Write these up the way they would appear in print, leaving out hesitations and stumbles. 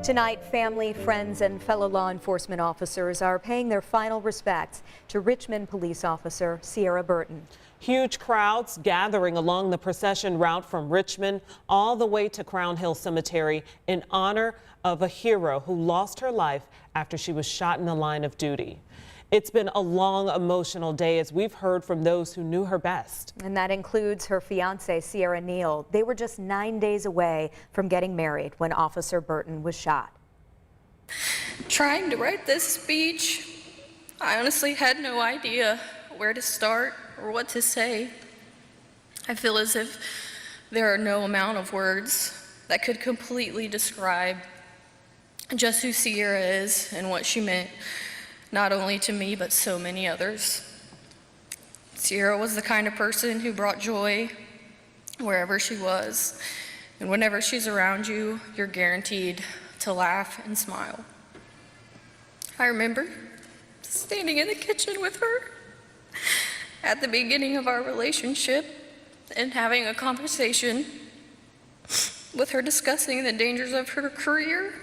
Tonight, family, friends, and fellow law enforcement officers are paying their final respects to Richmond police officer Seara Burton. Huge crowds gathering along the procession route from Richmond all the way to Crown Hill Cemetery in honor of a hero who lost her life after she was shot in the line of duty. It's been a long, emotional day as we've heard from those who knew her best. And that includes her fiance, Ciara Neal. They were just 9 days away from getting married when Officer Burton was shot. Trying to write this speech, I honestly had no idea where to start or what to say. I feel as if there are no amount of words that could completely describe just who Ciara is and what she meant, not only to me, but so many others. Ciara was the kind of person who brought joy wherever she was, and whenever she's around you, you're guaranteed to laugh and smile. I remember standing in the kitchen with her at the beginning of our relationship and having a conversation with her discussing the dangers of her career.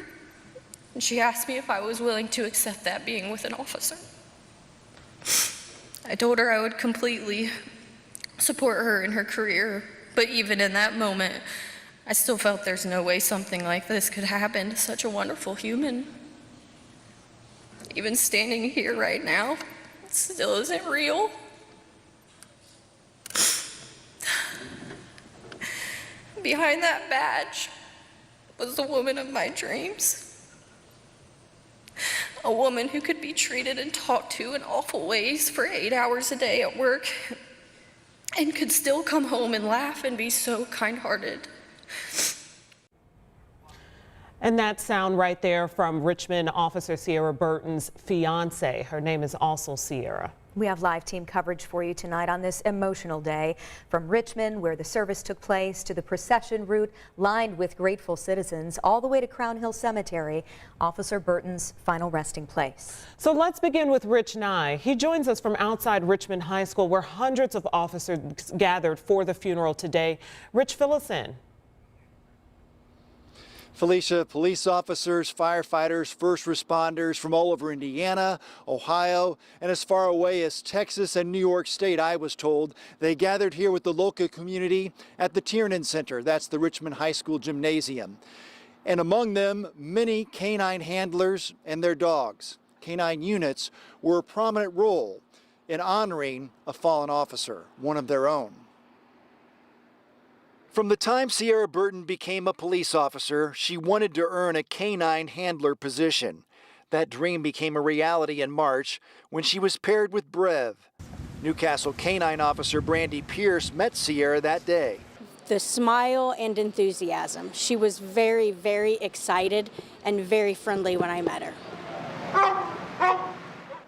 And she asked me if I was willing to accept that being with an officer. I told her I would completely support her in her career, but even in that moment, I still felt there's no way something like this could happen to such a wonderful human. Even standing here right now, it still isn't real. Behind that badge was the woman of my dreams. A woman who could be treated and talked to in awful ways for 8 hours a day at work and could still come home and laugh and be so kind-hearted. And that sound right there from Richmond Officer Seara Burton's fiance. Her name is also Ciara. We have live team coverage for you tonight on this emotional day. From Richmond, where the service took place, to the procession route lined with grateful citizens, all the way to Crown Hill Cemetery, Officer Burton's final resting place. So let's begin with Rich Nye. He joins us from outside Richmond High School, where hundreds of officers gathered for the funeral today. Rich, fill us in. Felicia, police officers, firefighters, first responders from all over Indiana, Ohio, and as far away as Texas and New York State, I was told. They gathered here with the local community at the Tiernan Center. That's the Richmond High School gymnasium. And among them, many canine handlers and their dogs. Canine units were a prominent role in honoring a fallen officer, one of their own. From the time Ciara Burton became a police officer, she wanted to earn a canine handler position. That dream became a reality in March when she was paired with Brev. Newcastle canine officer Brandy Pierce met Ciara that day. The smile and enthusiasm. She was very, very excited and very friendly when I met her.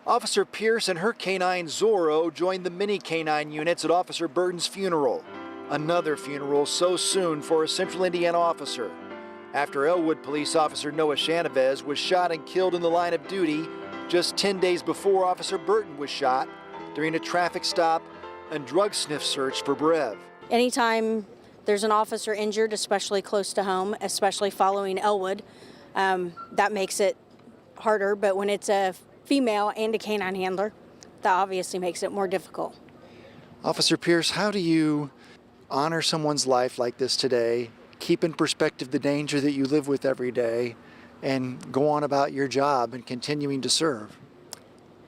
Officer Pierce and her canine Zorro joined the mini canine units at Officer Burton's funeral. Another funeral so soon for a Central Indiana officer. After Elwood police officer Noah Chanavez was shot and killed in the line of duty just 10 days before Officer Burton was shot during a traffic stop and drug sniff search for Brev. Anytime there's an officer injured, especially close to home, especially following Elwood, that makes it harder. But when it's a female and a canine handler, that obviously makes it more difficult. Officer Pierce, how do you honor someone's life like this today, keep in perspective the danger that you live with every day, and go on about your job and continuing to serve?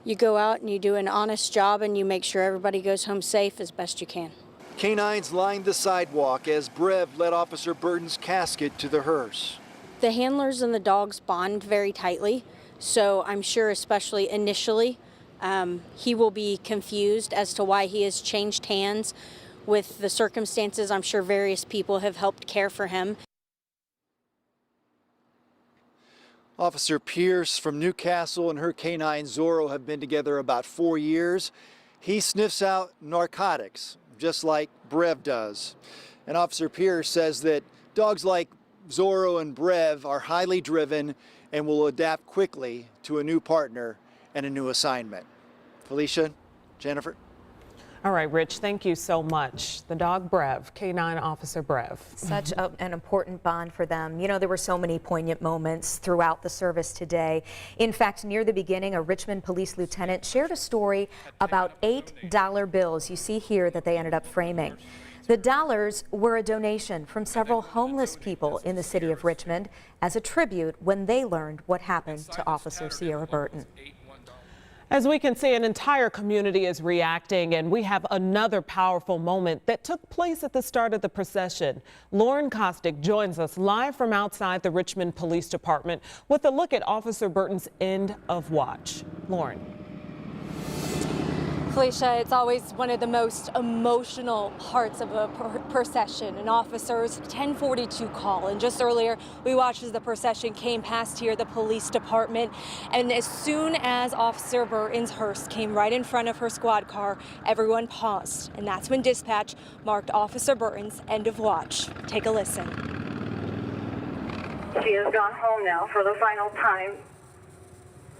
You go out and you do an honest job and you make sure everybody goes home safe as best you can. Canines lined the sidewalk as Brev led Officer Burton's casket to the hearse. The handlers and the dogs bond very tightly, so I'm sure especially initially he will be confused as to why he has changed hands. With the circumstances, I'm sure various people have helped care for him. Officer Pierce from Newcastle and her canine Zorro have been together about 4 years. He sniffs out narcotics, just like Brev does. And Officer Pierce says that dogs like Zorro and Brev are highly driven and will adapt quickly to a new partner and a new assignment. Felicia, Jennifer. All right, Rich, thank you so much. The dog Brev, K9 Officer Brev. Such an important bond for them. You know, there were so many poignant moments throughout the service today. In fact, near the beginning, a Richmond police lieutenant shared a story about $8 bills you see here that they ended up framing. The dollars were a donation from several homeless people in the city of Richmond as a tribute when they learned what happened to Officer Seara Burton. As we can see, an entire community is reacting, and we have another powerful moment that took place at the start of the procession. Lauren Kostick joins us live from outside the Richmond Police Department with a look at Officer Burton's end of watch. Lauren. Felicia, it's always one of the most emotional parts of a procession, an officer's 1042 call. And just earlier, we watched as the procession came past here, the police department. And as soon as Officer Burton's hearse came right in front of her squad car, everyone paused. And that's when dispatch marked Officer Burton's end of watch. Take a listen. She has gone home now for the final time.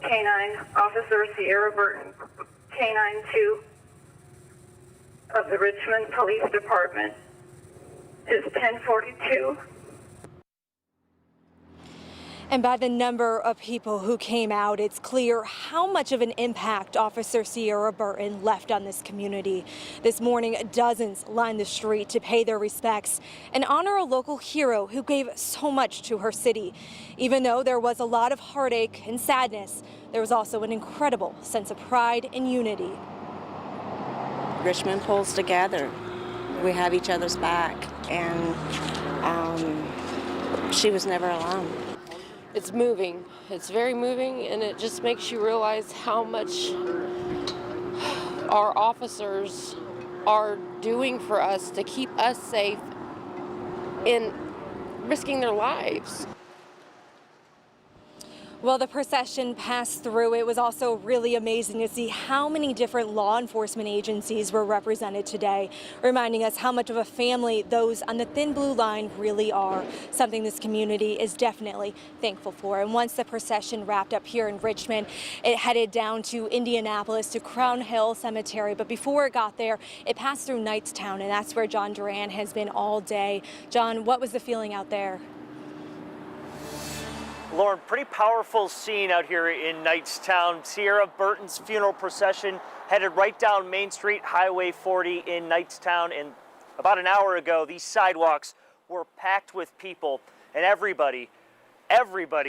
K9 Officer Seara Burton, K9 2 of the Richmond Police Department, is 1042. And by the number of people who came out, it's clear how much of an impact Officer Seara Burton left on this community. This morning, dozens lined the street to pay their respects and honor a local hero who gave so much to her city. Even though there was a lot of heartache and sadness, there was also an incredible sense of pride and unity. Richmond pulls together. We have each other's back, and she was never alone. It's moving. It's very moving, and it just makes you realize how much our officers are doing for us to keep us safe and risking their lives. Well, the procession passed through. It was also really amazing to see how many different law enforcement agencies were represented today, reminding us how much of a family those on the thin blue line really are, something this community is definitely thankful for. And once the procession wrapped up here in Richmond, it headed down to Indianapolis to Crown Hill Cemetery. But before it got there, it passed through Knightstown, and that's where John Duran has been all day. John, what was the feeling out there? Lauren, pretty powerful scene out here in Knightstown. Seara Burton's funeral procession headed right down Main Street, Highway 40 in Knightstown. And about an hour ago, these sidewalks were packed with people, and everybody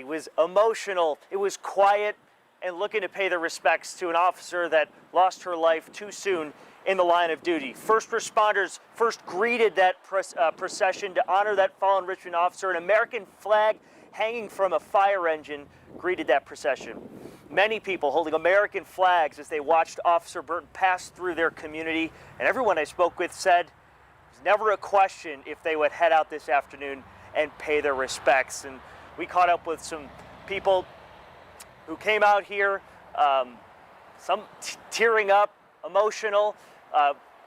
was emotional. It was quiet and looking to pay their respects to an officer that lost her life too soon in the line of duty. First responders first greeted that procession to honor that fallen Richmond officer. An American flag hanging from a fire engine greeted that procession. Many people holding American flags as they watched Officer Burton pass through their community, and everyone I spoke with said it was never a question if they would head out this afternoon and pay their respects. And we caught up with some people who came out here, some tearing up, emotional,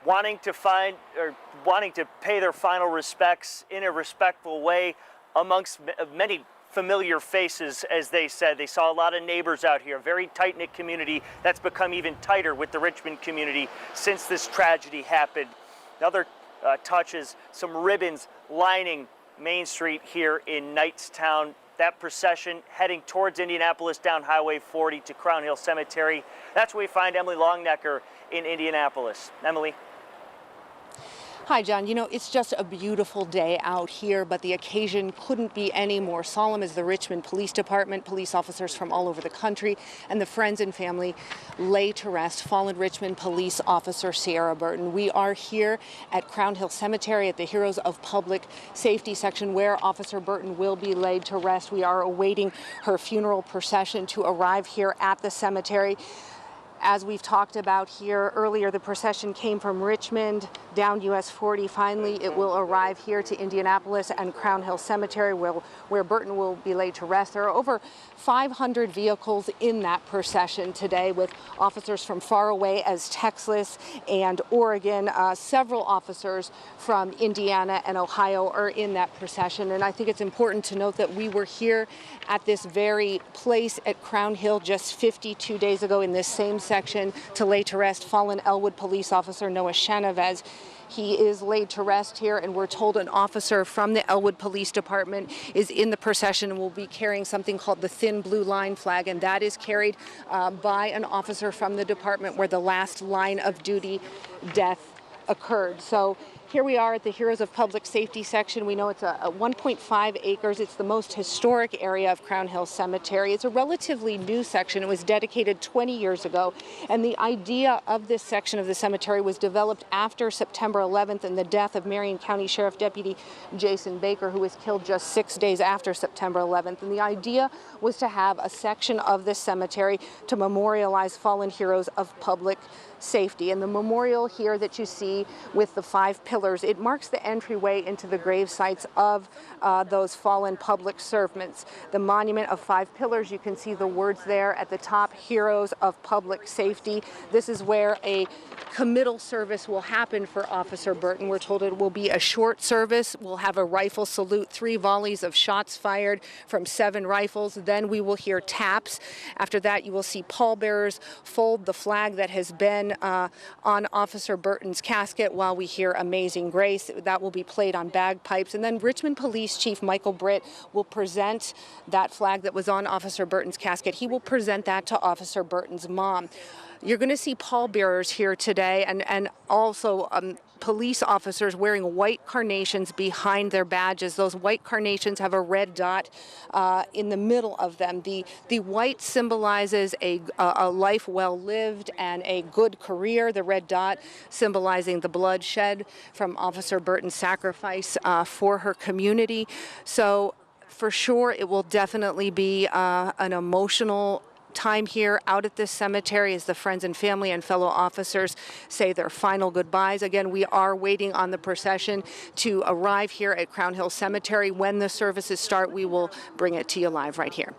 wanting to pay their final respects in a respectful way amongst many familiar faces. As they said, they saw a lot of neighbors out here, a very tight-knit community that's become even tighter with the Richmond community since this tragedy happened. Another touch is some ribbons lining Main Street here in Knightstown. That procession heading towards Indianapolis down Highway 40 to Crown Hill Cemetery. That's where we find Emily Longnecker in Indianapolis. Emily. Hi, John. You know, it's just a beautiful day out here, but the occasion couldn't be any more solemn as the Richmond Police Department, police officers from all over the country, and the friends and family lay to rest fallen Richmond Police Officer Seara Burton. We are here at Crown Hill Cemetery at the Heroes of Public Safety section where Officer Burton will be laid to rest. We are awaiting her funeral procession to arrive here at the cemetery. As we've talked about here earlier, the procession came from Richmond down US 40. Finally, it will arrive here to Indianapolis and Crown Hill Cemetery, where Burton will be laid to rest. There are over 500 vehicles in that procession today, with officers from far away as Texas and Oregon. Several officers from Indiana and Ohio are in that procession. And I think it's important to note that we were here at this very place at Crown Hill just 52 days ago in this same section to lay to rest fallen Elwood police officer Noah Chenevez. He is laid to rest here, and we're told an officer from the Elwood Police Department is in the procession and will be carrying something called the Thin Blue Line flag, and that is carried by an officer from the department where the last line of duty death occurred. So here we are at the Heroes of Public Safety section. We know it's a 1.5 acres. It's the most historic area of Crown Hill Cemetery. It's a relatively new section. It was dedicated 20 years ago. And the idea of this section of the cemetery was developed after September 11th and the death of Marion County Sheriff Deputy Jason Baker, who was killed just 6 days after September 11th. And the idea was to have a section of this cemetery to memorialize fallen heroes of public safety. And the memorial here that you see with the 5 pillars, it marks the entryway into the grave sites of those fallen public servants. The monument of 5 pillars, you can see the words there at the top, Heroes of Public Safety. This is where a committal service will happen for Officer Burton. We're told it will be a short service. We'll have a rifle salute, 3 volleys of shots fired from 7 rifles. Then we will hear taps. After that, you will see pallbearers fold the flag that has been on Officer Burton's casket while we hear Amazing Grace. That will be played on bagpipes. And then Richmond Police Chief Michael Britt will present that flag that was on Officer Burton's casket. He will present that to Officer Burton's mom. You're going to see pallbearers here today, and also police officers wearing white carnations behind their badges. Those white carnations have a red dot in the middle of them. The white symbolizes a life well lived and a good career. The red dot symbolizing the blood shed from Officer Burton's sacrifice for her community. So for sure, it will definitely be an emotional time here out at this cemetery as the friends and family and fellow officers say their final goodbyes. Again, we are waiting on the procession to arrive here at Crown Hill Cemetery. When the services start, we will bring it to you live right here.